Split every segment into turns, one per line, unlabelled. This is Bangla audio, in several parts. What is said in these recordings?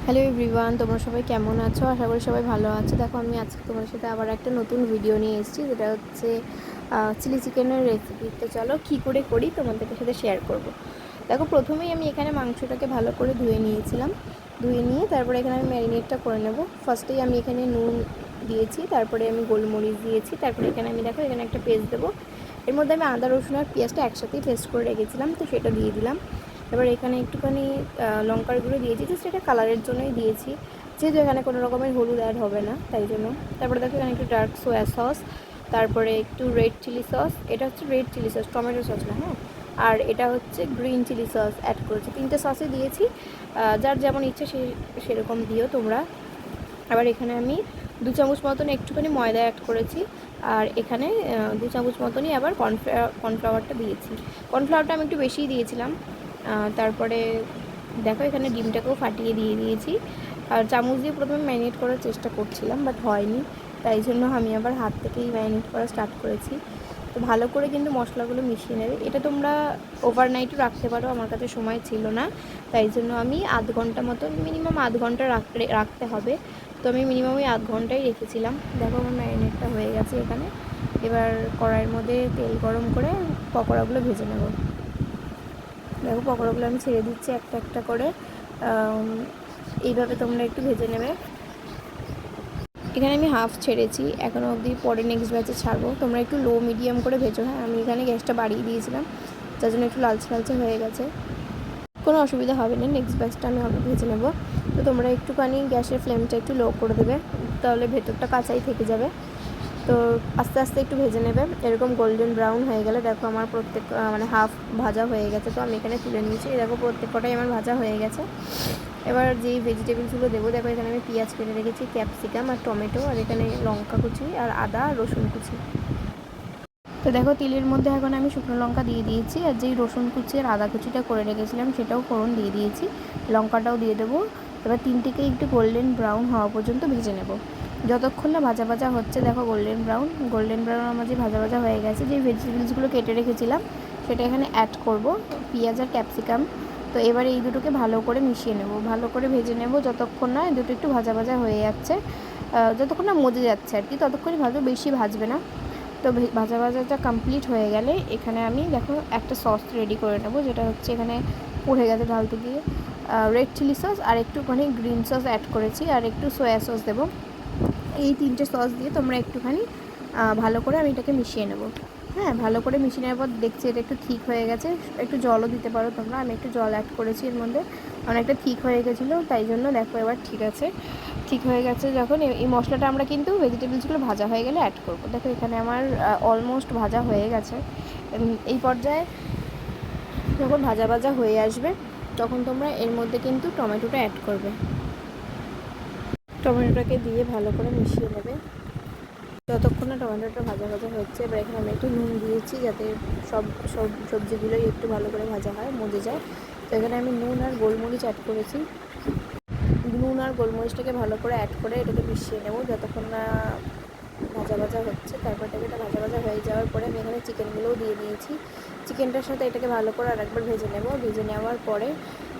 হ্যালো এভরিওয়ান, তোমরা সবাই কেমন আছো? আশা করি সবাই ভালো আছো। দেখো, আমি আজকে তোমাদের সাথে আবার একটা নতুন ভিডিও নিয়ে এসেছি, যেটা হচ্ছে চিলি চিকেনের রেসিপি। তো চলো কী করে করি তোমাদের সাথে শেয়ার করব। দেখো, প্রথমেই আমি এখানে মাংসটাকে ভালো করে ধুয়ে নিয়েছিলাম। ধুয়ে নিয়ে তারপরে এখানে আমি ম্যারিনেটটা করে নেব। ফার্স্টেই আমি এখানে নুন দিয়েছি, তারপরে আমি গোলমরিচ দিয়েছি, তারপরে এখানে আমি দেখো এখানে একটা পেস্ট দেবো। এর মধ্যে আমি আদা রসুন আর পেঁয়াজটা একসাথেই পেস্ট করে রেখেছিলাম, তো সেটা দিয়ে দিলাম। এবার এখানে একটুখানি লঙ্কার গুঁড়ো দিয়েছি, জাস্ট এটা কালারের জন্যই দিয়েছি, যেহেতু এখানে কোনো রকমের হলুদ অ্যাড হবে না, তাই জন্য। তারপরে দেখো এখানে একটু ডার্ক সোয়া সস, তারপরে একটু রেড চিলি সস, এটা হচ্ছে red chilli sauce, tomato sauce না, হ্যাঁ। আর এটা হচ্ছে গ্রিন চিলি সস অ্যাড করেছি, 3টে সসই দিয়েছি। যার যেমন ইচ্ছে সেরকম দিও তোমরা। আবার এখানে আমি 2 চামচ মতন একটুখানি ময়দা অ্যাড করেছি, আর এখানে 2 চামচ মতনই আবার কর্নফ্লাওয়ারটা দিয়েছি। কর্নফ্লাওয়ারটা আমি একটু বেশিই দিয়েছিলাম। তারপরে দেখো এখানে ডিমটাকেও ফাটিয়ে দিয়ে দিয়েছি। আর চামচ দিয়ে প্রথমে ম্যারিনেট করার চেষ্টা করছিলাম, বাট হয়নি, তাই জন্য আমি আবার হাত থেকেই ম্যারিনেট করা স্টার্ট করেছি। তো ভালো করে কিন্তু মশলাগুলো মিশিয়ে নেবে। এটা তোমরা ওভারনাইটও রাখতে পারো, আমার কাছে সময় ছিল না, তাই জন্য আমি আধ ঘন্টা মতন, মিনিমাম আধ ঘন্টা রাখতে হবে। তো আমি মিনিমাম ওই আধ ঘন্টাই রেখেছিলাম। দেখো আমার ম্যারিনেটটা হয়ে গেছে এখানে। এবার কড়াইয়ের মধ্যে তেল গরম করে পকোড়াগুলো ভেজে নেব। দেখো পকোড়াগুলো আমি ছেড়ে দিচ্ছি একটা একটা করে। এইভাবে তোমরা একটু ভেজে নেবে। এখানে আমি হাফ ছেড়েছি এখনও অবধি, পরে নেক্সট ব্যাচে ছাড়বো। তোমরা একটু লো মিডিয়াম করে ভেজো, হ্যাঁ। আমি এখানে গ্যাসটা বাড়িয়ে দিয়েছিলাম, যার জন্য একটু লালচে লালচে হয়ে গেছে। কোনো অসুবিধা হবে না, নেক্সট ব্যাচটা আমি আবার ভেজে নেব। তো তোমরা একটুখানি গ্যাসের ফ্লেমটা একটু লো করে দেবে, তাহলে ভেতরটা কাঁচাই থেকে যাবে। তো আস্তে আস্তে একটু ভেজে নেবে। এরকম গোল্ডেন ব্রাউন হয়ে গেলে দেখো আমার প্রত্যেক মানে হাফ ভাজা হয়ে গেছে। তো আমি এখানে তুলে নিয়েছি, দেখো প্রত্যেক কটাই আমার ভাজা হয়ে গেছে। এবার যেই ভেজিটেবলসগুলো দেবো, দেখো এখানে আমি পেঁয়াজ কেটে রেখেছি, ক্যাপসিকাম আর টমেটো, আর এখানে লঙ্কা কুচি আর আদা রসুন কুচি। তো দেখো তেলের মধ্যে এখন আমি শুকনো লঙ্কা দিয়ে দিয়েছি, আর যেই রসুন কুচি আর আদা কুচিটা করে রেখেছিলাম সেটাও ফোড়ন দিয়ে দিয়েছি, লঙ্কাটাও দিয়ে দেবো। এবার তিনটেকে একটু গোল্ডেন ব্রাউন হওয়া পর্যন্ত ভেজে নেব। যতক্ষণ না ভাজা ভাজা হচ্ছে, দেখো গোল্ডেন ব্রাউন আমার যে ভাজা ভাজা হয়ে গেছে, যে ভেজিটেবলসগুলো কেটে রেখেছিলাম সেটা এখানে অ্যাড করব, পেঁয়াজ আর ক্যাপসিকাম। তো এবার এই দুটোকে ভালো করে মিশিয়ে নেব, ভালো করে ভেজে নেব, যতক্ষণ না দুটো একটু ভাজা ভাজা হয়ে যাচ্ছে, যতক্ষণ না মজে যাচ্ছে আর কি, ততক্ষণই ভাজবে, বেশি ভাজবে না। তো ভাজা ভাজাটা কমপ্লিট হয়ে গেলে এখানে আমি দেখো একটা সস রেডি করে নেব, যেটা হচ্ছে এখানে পড়ে গেছে ঢালতে গিয়ে, রেড চিলি সস আর একটুখানি গ্রিন সস অ্যাড করেছি, আর একটু সয়া সস দেবো। এই 3টে সস দিয়ে তোমরা একটুখানি ভালো করে আমি এটাকে মিশিয়ে নেব। হ্যাঁ, ভালো করে মিশিয়ে নেওয়ার পর দেখছি এটা একটু ঠিক হয়ে গেছে। একটু জলও দিতে পারো তোমরা, আমি একটু জল অ্যাড করেছি এর মধ্যে, অনেকটা ঠিক হয়ে গেছিলো, তাই জন্য দেখো এবার ঠিক আছে। ঠিক হয়ে গেছে যখন, এই মশলাটা আমরা কিন্তু ভেজিটেবলসগুলো ভাজা হয়ে গেলে অ্যাড করব। দেখো এখানে আমার অলমোস্ট ভাজা হয়ে গেছে। এই পর্যায়ে যখন ভাজা ভাজা হয়ে আসবে, তখন তোমরা এর মধ্যে কিন্তু টমেটোটা অ্যাড করবে। টমেটোটাকে দিয়ে ভালো করে মিশিয়ে নেবে যতক্ষণ না টমেটোটা ভাজা ভাজা হচ্ছে। এবার এখানে আমি একটু নুন দিয়েছি, যাতে সব সবজিগুলোই একটু ভালো করে ভাজা হয়, মজে যায়। তো এখানে আমি নুন আর গোলমরিচ অ্যাড করেছি। নুন আর গোলমরিচটাকে ভালো করে অ্যাড করে এটাকে মিশিয়ে নেব যতক্ষণ না ভাজা ভাজা হচ্ছে। তারপর এটা ভাজা ভাজা হয়ে যাওয়ার পরে আমি এখানে চিকেনগুলোও দিয়ে দিয়েছি। চিকেনটার সাথে এটাকে ভালো করে আরেকবার ভেজে নেব। ভেজে নেওয়ার পরে,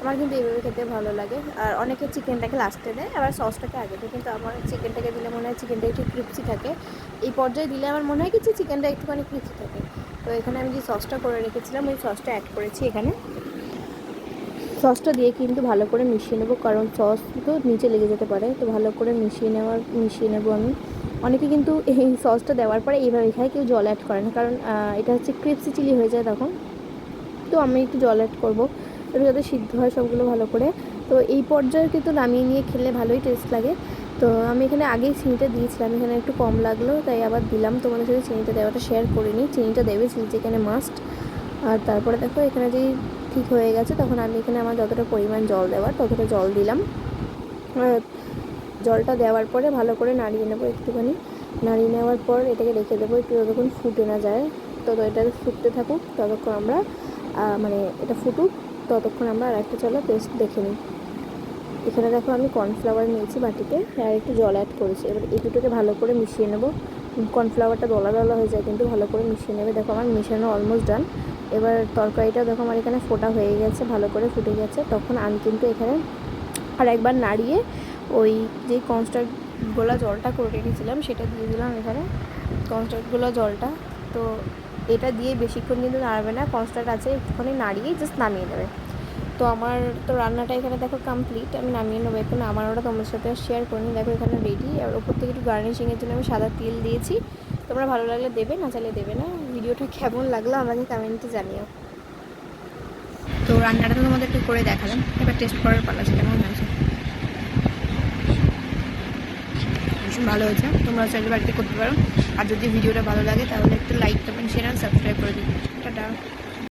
আমার কিন্তু এইভাবে খেতে ভালো লাগে, আর অনেকে চিকেনটাকে লাস্টে দেয়, আবার সসটাকে আগে দেয়, কিন্তু আমার চিকেনটাকে দিলে মনে হয় চিকেনটা একটু ক্রিপসি থাকে। এই পর্যায়ে দিলে আমার মনে হয় কি চিকেনটা একটুখানি ক্রিপসি থাকে। তো এখানে আমি যে সসটা করে রেখেছিলাম ওই সসটা অ্যাড করেছি এখানে। সসটা দিয়ে কিন্তু ভালো করে মিশিয়ে নেব, কারণ সস তো নিচে লেগে যেতে পারে। তো ভালো করে মিশিয়ে নেব আমি। অনেকে কিন্তু এই সসটা দেওয়ার পরে এইভাবে খায়, কেউ জল অ্যাড করে না, কারণ এটা হচ্ছে ক্রিপসি চিলি হয়ে যায় তখন। তো আমি একটু জল অ্যাড করবো, একটু যাতে সিদ্ধ হয় সবগুলো ভালো করে। তো এই পর্যায়ে কিন্তু নামিয়ে নিয়ে খেলে ভালোই টেস্ট লাগে। তো আমি এখানে আগেই চিনিটা দিয়েছিলাম, এখানে একটু কম লাগলো তাই আবার দিলাম। তোমাদের সাথে চিনিটা দেওয়াটা শেয়ার করিনি, চিনিটা দেবে, চিনি এখানে মাস্ট। আর তারপরে দেখো এখানে যেই ঠিক হয়ে গেছে, তখন আমি এখানে আমার যতটা পরিমাণ জল দেওয়ার ততটা জল দিলাম। জলটা দেওয়ার পরে ভালো করে নাড়িয়ে নেবো একটুখানি। নাড়িয়ে নেওয়ার পর এটাকে রেখে দেবো একটু, যতক্ষণ ফুটে না যায়। তো এটা ফুটতে থাকুক, ততক্ষণ আমরা মানে এটা ফুটুক, ততক্ষণ আমরা আর একটা চলো পেস্ট দেখে নিই। এখানে দেখো আমি কর্নফ্লাওয়ার নিয়েছি বাটিতে, আর একটু জল অ্যাড করেছি। এবার এই দুটোকে ভালো করে মিশিয়ে নেব। কর্নফ্লাওয়ারটা দলা দলা হয়ে যায়, কিন্তু ভালো করে মিশিয়ে নেবে। দেখো আমার মিশানো অলমোস্ট ডান। এবার তরকারিটা দেখো আমার এখানে ফোটা হয়ে গেছে, ভালো করে ফুটে গেছে। তখন আমি কিন্তু এখানে আর একবার নাড়িয়ে ওই যে কনস্টার্ট গোলা জলটা করে রেখেছিলাম সেটা দিয়ে দিলাম এখানে, কনস্টার্ট গোলা জলটা। তো এটা দিয়ে বেশিক্ষণ কিন্তু নাড়বে না, কনস্টার্ট আছে একটুখানি নাড়িয়ে জাস্ট নামিয়ে দেবে। তো আমার তো রান্নাটা এখানে দেখো কমপ্লিট, আমি নামিয়ে নেবো এখন। আমার ওটা তোমাদের সাথে শেয়ার করিনি, দেখো এখানে রেডি। আর ওপর থেকে একটু গার্নিশিংয়ের জন্য আমি সাদা তেল দিয়েছি। তোমরা ভালো লাগলে দেবে, না চাইলে দেবে না। ভিডিওটা কেমন লাগলো আমাকে কমেন্টে জানিও। তো রান্নাটা তো তোমাদের একটু করে দেখালাম, এবার টেস্ট করার পালা আছে কেমন হয়েছে। ভীষণ ভালো হয়েছে, তোমরা চাইলে বাড়িতে করতে পারো। আর যদি ভিডিওটা ভালো লাগে তাহলে একটু লাইক, কমেন্ট, শেয়ার আর সাবস্ক্রাইব করে দিও। টাটা।